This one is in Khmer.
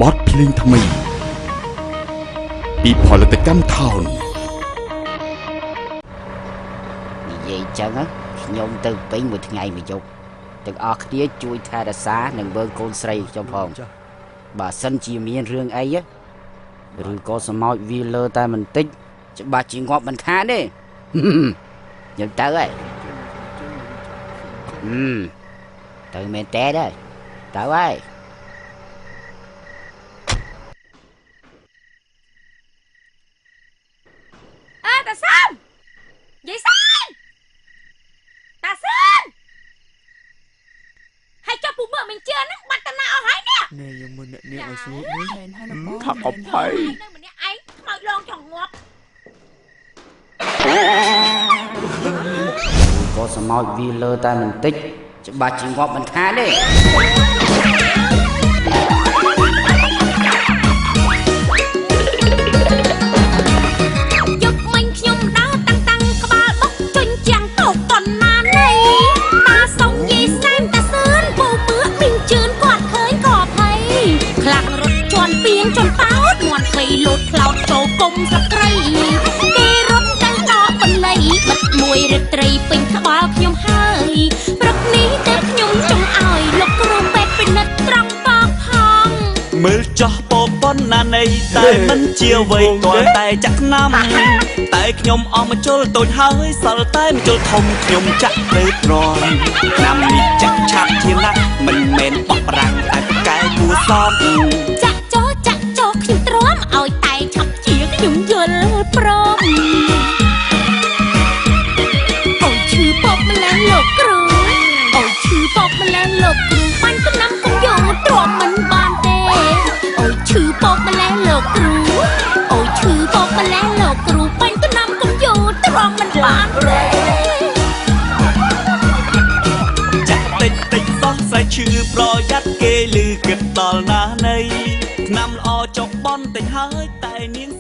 บอสเพลงทำไมពីផលិតកម្មថោននិយាយចឹងខ្ញុំទៅពេញមួយថ្ងៃមួយយប់ទាំងអស់គ្នាជួយថែរក្សានិងមើលកូនស្រីខ្ញុំផងបើសិនជាមានរឿងអីឬក៏សម្ោចវាលើតែបន្តិចច្បាស់ជាងាប់មិនខានទេខ្ញុំទៅហើយទៅមែនតើដែរទៅហើយតាសានយាយសានតាសានហើយចាប់ពូមើលមិនជឿហ្នឹងបាត់តាណាអស់ហើយនេះណែយើងមើលអ្នកនាងឲ្យស្រួលមើលថាអភ័យនៅម្នាក់ឯងខ្មោចលងចង់ងាប់ក៏សម្ោចវាលើតែបន្តិចច្បាស់ជាងាប់មិនខានទេจนเป้าหนวดไปหลุดคลาวโจกลมสักไกรគេរត់តែតបន្លៃបិទមួយរាត្រីពេញក្បាលខ្ញុំហើយព្រឹកនេះតែខ្ញុំចង់ឲ្យលោកគ្រូពេទ្យពិនិត្យត្រង់បកផងមើលចោះពោប៉ុណ្ណានៃតែមិនជាអ្វីទាល់តែចាក់ណាំតែខ្ញុំអស់មកជុលតូចហើយសល់តែមកជុលធំខ្ញុំចាក់ទៅត្រង់ឆ្នាំនេះចាក់ឆាប់ជាណាស់មិនមែនបោះប្រាំងតែប្រកែគួសមចាក់ចោខ្ញុំទ្រាំឲ្យតែឆាប់ជាខ្ញុំយល់ព្រមអូយឈឺពកម្លេះលោកគ្រូអូយឈឺពកម្លេះលោកគ្រូបាញ់កំណាំកុំយកទ្រាំមិនបានទេអូយឈឺពកម្លេះលោកគ្រូអូយឈឺពកម្លេះលោកគ្រូបាញ់កំណាំកុំយកទ្រាំមិនបានទេចាក់តិចសោះសាច់ឈឺប្រយ័ត្នគេលឺគិតដល់ណានៃឆ្នាំល្អចុកបន់តិចហើយតែនាង